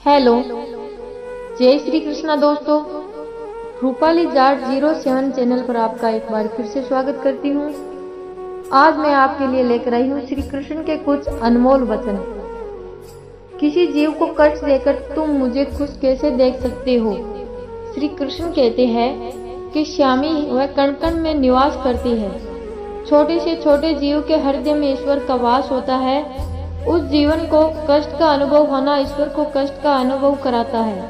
Hello, जय श्री कृष्णा दोस्तों। Rupali Jat 07 channel पर आपका एक बार फिर से स्वागत करती हूँ। आज मैं आपके लिए लेकर आई हूँ श्री कृष्ण के कुछ अनमोल वचन। किसी जीव को कष्ट देकर तुम मुझे खुश कैसे देख सकते हो? श्री कृष्ण कहते हैं कि श्यामी वह कण कण में निवास करती है। छोटे से छोटे जीव के हृदय में ईश्वर का वास होता है। उस जीवन को कष्ट का अनुभव होना ईश्वर को कष्ट का अनुभव कराता है।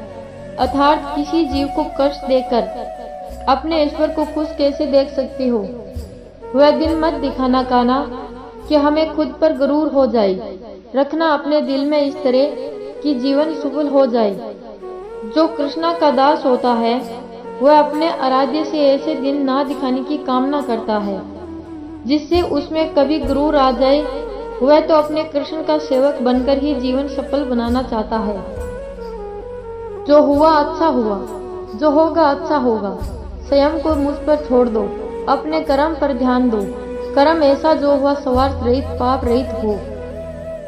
अर्थात किसी जीव को कष्ट देकर अपने ईश्वर को खुश कैसे देख सकते हो? वह दिन मत दिखाना काना कि हमें खुद पर गुरूर हो जाए। रखना अपने दिल में इस तरह कि जीवन सफल हो जाए। जो कृष्णा का दास होता है वह अपने आराध्य से ऐसे दिन ना दिखाने की कामना करता है जिससे उसमें कभी गुरूर आ जाए। वह तो अपने कृष्ण का सेवक बनकर ही जीवन सफल बनाना चाहता है। जो हुआ अच्छा हुआ, जो होगा अच्छा होगा। स्वयं को मुझ पर छोड़ दो, अपने कर्म पर ध्यान दो। कर्म ऐसा जो हुआ स्वार्थ रहित, पाप रहित हो।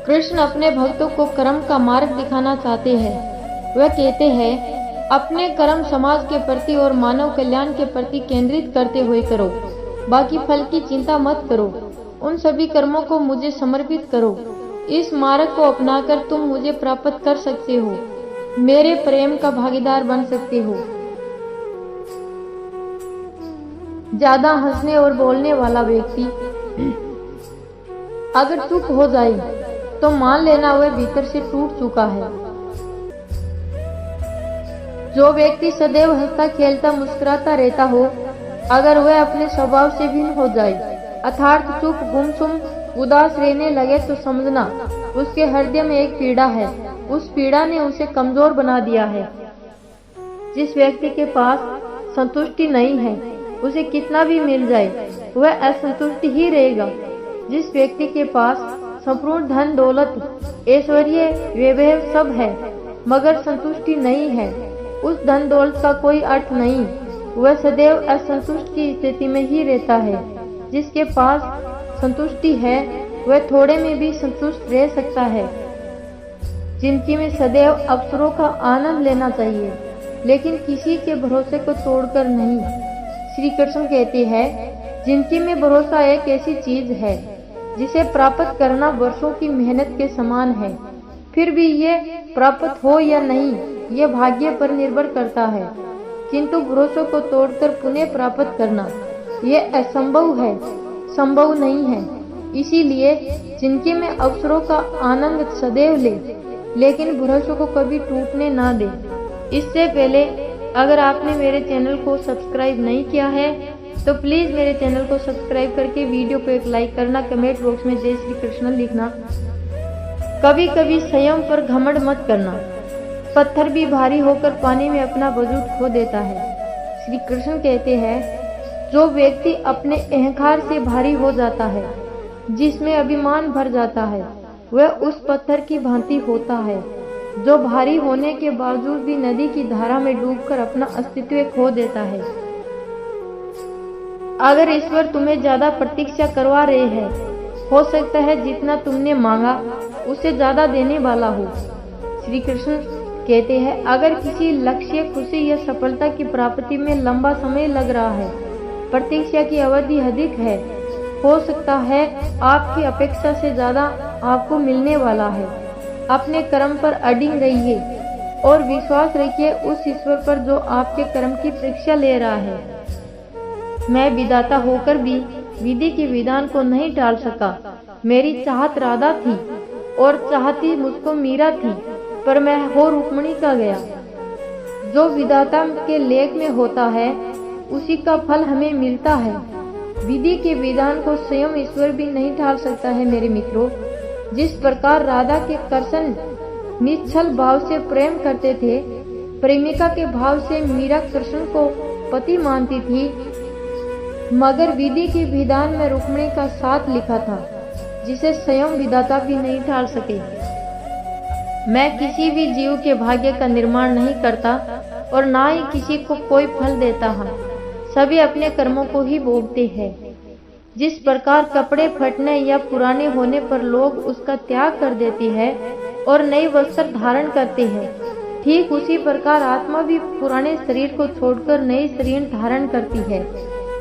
कृष्ण अपने भक्तों को कर्म का मार्ग दिखाना चाहते हैं। वह कहते हैं अपने कर्म समाज के प्रति और मानव कल्याण के प्रति केंद्रित करते हुए करो। बाकी फल की चिंता मत करो। उन सभी कर्मों को मुझे समर्पित करो। इस मार्ग को अपनाकर तुम मुझे प्राप्त कर सकते हो, मेरे प्रेम का भागीदार बन सकते हो। ज्यादा हंसने और बोलने वाला व्यक्ति अगर चुप हो जाए तो मान लेना वह भीतर से टूट चुका है। जो व्यक्ति सदैव हंसता खेलता मुस्कुराता रहता हो, अगर वह अपने स्वभाव से भिन्न हो जाए अर्थात चुप गुमसुम उदास रहने लगे तो समझना उसके हृदय में एक पीड़ा है। उस पीड़ा ने उसे कमजोर बना दिया है। जिस व्यक्ति के पास संतुष्टि नहीं है उसे कितना भी मिल जाए वह असंतुष्ट ही रहेगा। जिस व्यक्ति के पास संपूर्ण धन दौलत ऐश्वर्य वैभव सब है मगर संतुष्टि नहीं है, उस धन दौलत का कोई अर्थ नहीं। वह सदैव असंतुष्ट की स्थिति में ही रहता है। जिसके पास संतुष्टि है वह थोड़े में भी संतुष्ट रह सकता है। जिंदगी में सदैव अवसरों का आनंद लेना चाहिए, लेकिन किसी के भरोसे को तोड़कर नहीं। श्री कृष्ण कहते हैं जिंदगी में भरोसा एक ऐसी चीज है जिसे प्राप्त करना वर्षों की मेहनत के समान है। फिर भी ये प्राप्त हो या नहीं ये भाग्य पर निर्भर करता है, किंतु भरोसों को तोड़कर पुनः प्राप्त करना ये असंभव है, संभव नहीं है। इसीलिए जिंदगी में अवसरों का आनंद सदैव ले, लेकिन भरोसों को कभी टूटने ना दे। इससे पहले अगर आपने मेरे चैनल को सब्सक्राइब नहीं किया है तो प्लीज मेरे चैनल को सब्सक्राइब करके वीडियो को एक लाइक करना, कमेंट बॉक्स में जय श्री कृष्ण लिखना। कभी कभी संयम पर घमंड मत करना। पत्थर भी भारी होकर पानी में अपना वजूद खो देता है। श्री कृष्ण कहते हैं जो व्यक्ति अपने अहंकार से भारी हो जाता है, जिसमें अभिमान भर जाता है, वह उस पत्थर की भांति होता है जो भारी होने के बावजूद भी नदी की धारा में डूबकर अपना अस्तित्व खो देता है। अगर ईश्वर तुम्हें ज्यादा प्रतीक्षा करवा रहे हैं, हो सकता है जितना तुमने मांगा उससे ज्यादा देने वाला हो। श्री कृष्ण कहते हैं अगर किसी लक्ष्य, खुशी या सफलता की प्राप्ति में लंबा समय लग रहा है, प्रतीक्षा की अवधि अधिक है, हो सकता है आपकी अपेक्षा से ज्यादा आपको मिलने वाला है। अपने कर्म पर अडिग रहिए और विश्वास रखिए उस ईश्वर पर जो आपके कर्म की परीक्षा ले रहा है। मैं विधाता होकर भी विधि के विधान को नहीं टाल सका। मेरी चाहत राधा थी और चाहती मुझको मीरा थी, पर मैं हो रुक्मिणी का गया। जो विधाता के लेख में होता है उसी का फल हमें मिलता है। विधि के विधान को स्वयं ईश्वर भी नहीं टाल सकता है। मेरे मित्रों, जिस प्रकार राधा के कृष्ण निश्चल भाव से प्रेम करते थे, प्रेमिका के भाव से मीरा कृष्ण को पति मानती थी, मगर विधि के विधान में रुक्मिणी का साथ लिखा था जिसे स्वयं विधाता भी नहीं टाल सके। मैं किसी भी जीव के भाग्य का निर्माण नहीं करता और ना ही किसी को कोई फल देता है। सभी अपने कर्मों को ही भोगते हैं। जिस प्रकार कपड़े फटने या पुराने होने पर लोग उसका त्याग कर देते हैं और नई वस्त्र धारण करते हैं, ठीक उसी प्रकार आत्मा भी पुराने शरीर को छोड़कर नए शरीर धारण करती है।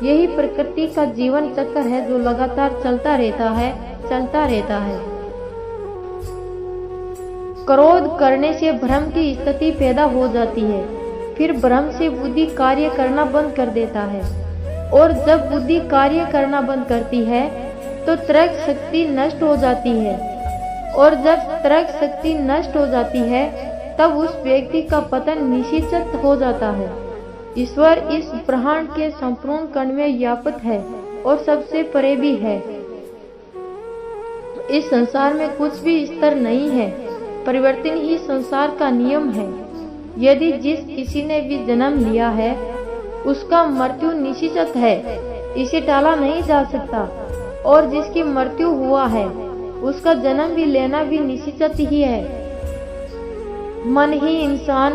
यही प्रकृति का जीवन चक्र है जो लगातार चलता रहता है। क्रोध करने से भ्रम की स्थिति पैदा हो जाती है। फिर भ्रम से बुद्धि कार्य करना बंद कर देता है, और जब बुद्धि कार्य करना बंद करती है तो तर्क शक्ति नष्ट हो जाती है, और जब तर्क शक्ति नष्ट हो जाती है तब उस व्यक्ति का पतन निश्चित हो जाता है। ईश्वर इस ब्रह्मांड के संपूर्ण कण में व्याप्त है और सबसे परे भी है। इस संसार में कुछ भी स्थिर नहीं है, परिवर्तन ही संसार का नियम है। यदि जिस किसी ने भी जन्म लिया है उसका मृत्यु निश्चित है, इसे टाला नहीं जा सकता, और जिसकी मृत्यु हुआ है उसका जन्म भी लेना भी निश्चित ही है। मन ही इंसान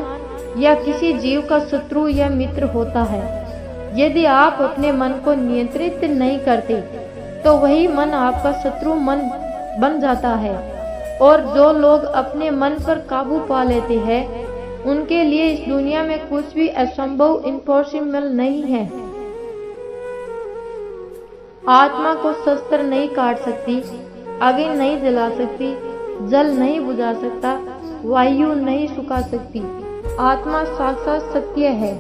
या किसी जीव का शत्रु या मित्र होता है। यदि आप अपने मन को नियंत्रित नहीं करते तो वही मन आपका शत्रु मन बन जाता है, और जो लोग अपने मन पर काबू पा लेते हैं उनके लिए इस दुनिया में कुछ भी असंभव इम्पॉसिबल नहीं है। आत्मा को शस्त्र नहीं काट सकती, आग नहीं जला सकती, जल नहीं बुझा सकता, वायु नहीं सुखा सकती। आत्मा साक्षात सत्य है,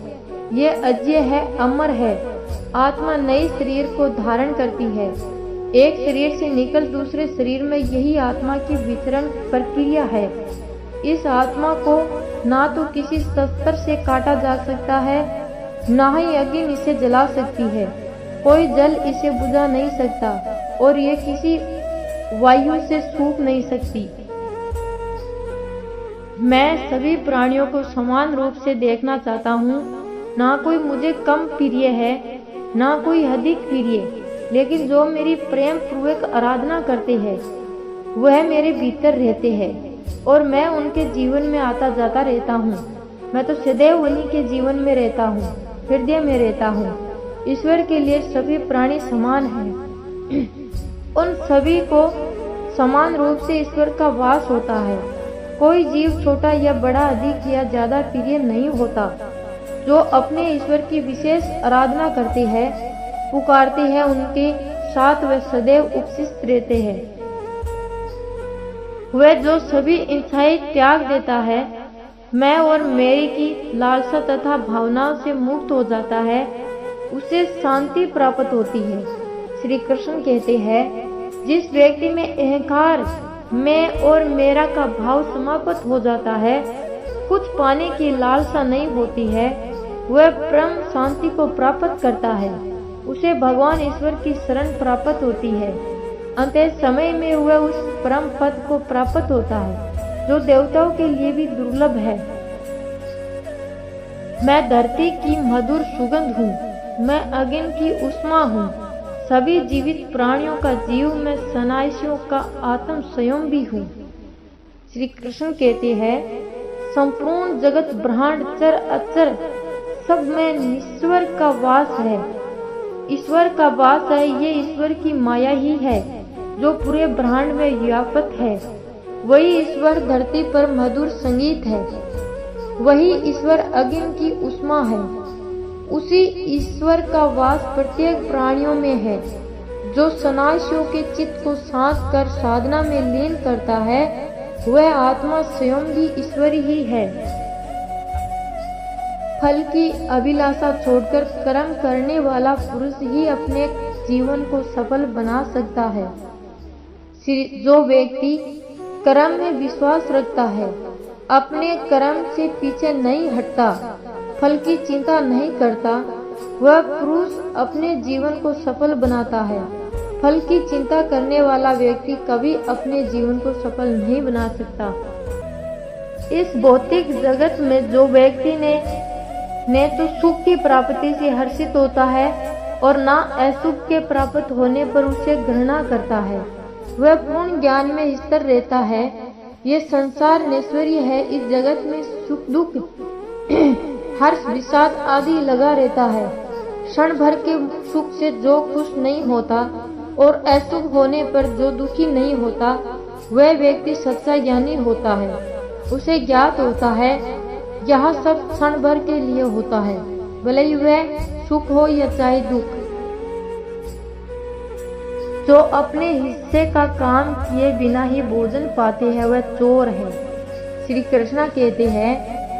ये अजय है, अमर है। आत्मा नए शरीर को धारण करती है। एक शरीर से निकल दूसरे शरीर में यही आत्मा की विचरण प्रक्रिया है। इस आत्मा को ना तो किसी शस्त्र से काटा जा सकता है, ना ही अग्नि इसे जला सकती है। कोई जल इसे बुझा नहीं सकता, और ये किसी वायु से सूख नहीं सकती। मैं सभी प्राणियों को समान रूप से देखना चाहता हूँ। ना कोई मुझे कम प्रिय है, ना कोई अधिक प्रिय, लेकिन जो मेरी प्रेम पूर्वक आराधना करते हैं वह मेरे भीतर रहते हैं, और मैं उनके जीवन में आता जाता रहता हूँ। मैं तो सदैव उन्हीं के जीवन में रहता हूँ, हृदय में रहता हूँ। ईश्वर के लिए सभी प्राणी समान हैं। उन सभी को समान रूप से ईश्वर का वास होता है। कोई जीव छोटा या बड़ा, अधिक या ज्यादा प्रिय नहीं होता। जो अपने ईश्वर की विशेष आराधना करते हैं, पुकारते हैं, उनके साथ वे सदैव उपस्थित रहते हैं। वह जो सभी इच्छाएं त्याग देता है, मैं और मेरी की लालसा तथा भावनाओं से मुक्त हो जाता है, उसे शांति प्राप्त होती है। श्री कृष्ण कहते हैं, जिस व्यक्ति में अहंकार, मैं और मेरा का भाव समाप्त हो जाता है, कुछ पाने की लालसा नहीं होती है, वह परम शांति को प्राप्त करता है। उसे भगवान ईश्वर की शरण प्राप्त होती है। अंत समय में वह उस परम पद को प्राप्त होता है जो देवताओं के लिए भी दुर्लभ है। मैं धरती की मधुर सुगंध हूँ, मैं अग्नि की उष्मा हूँ। सभी जीवित प्राणियों का जीव, मैं सन्यासियों का आत्म स्वयं भी हूँ। श्री कृष्ण कहते हैं, संपूर्ण जगत ब्रह्मांड चर अचर सब में ईश्वर का वास है। ईश्वर का वास है, ये ईश्वर की माया ही है जो पूरे ब्रह्मांड में व्याप्त है। वही ईश्वर धरती पर मधुर संगीत है, वही ईश्वर अग्नि की उष्मा है। उसी ईश्वर का वास प्रत्येक प्राणियों में है। जो सन्यासियों के चित्त को शांत कर साधना में लीन करता है, वह आत्मा स्वयं भी ईश्वर ही है। फल की अभिलाषा छोड़कर कर्म करने वाला पुरुष ही अपने जीवन को सफल बना सकता है। जो व्यक्ति कर्म में विश्वास रखता है, अपने कर्म से पीछे नहीं हटता, फल की चिंता नहीं करता, वह पुरुष अपने जीवन को सफल बनाता है। फल की चिंता करने वाला व्यक्ति कभी अपने जीवन को सफल नहीं बना सकता। इस भौतिक जगत में जो व्यक्ति ने तो सुख की प्राप्ति से हर्षित होता है और ना असुख के प्राप्त होने पर उसे घृणा करता है, वह पूर्ण ज्ञान में स्थिर रहता है। ये संसार नश्वरीय है। इस जगत में सुख दुख हर्ष विषाद आदि लगा रहता है। क्षण भर के सुख से जो खुश नहीं होता और असुख होने पर जो दुखी नहीं होता, वह व्यक्ति सच्चा ज्ञानी होता है। उसे ज्ञात होता है यह सब क्षण भर के लिए होता है, भले ही वह सुख हो या चाहे दुख। जो अपने हिस्से का काम किए बिना ही भोजन पाते हैं वह चोर है। श्री कृष्ण कहते हैं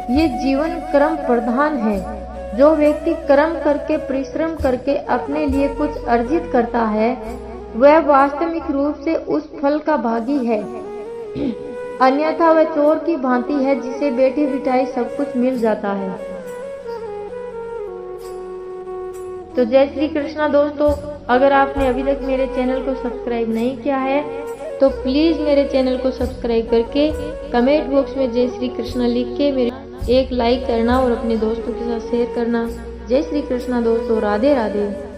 ये जीवन कर्म प्रधान है। जो व्यक्ति कर्म करके परिश्रम करके अपने लिए कुछ अर्जित करता है वह वास्तविक रूप से उस फल का भागी है, अन्यथा वह चोर की भांति है जिसे बैठे बिठाए सब कुछ मिल जाता है। तो जय श्री कृष्णा दोस्तों, अगर आपने अभी तक मेरे चैनल को सब्सक्राइब नहीं किया है तो प्लीज मेरे चैनल को सब्सक्राइब करके कमेंट बॉक्स में जय श्री कृष्णा लिख के मेरे एक लाइक करना और अपने दोस्तों के साथ शेयर करना। जय श्री कृष्णा दोस्तों, राधे राधे।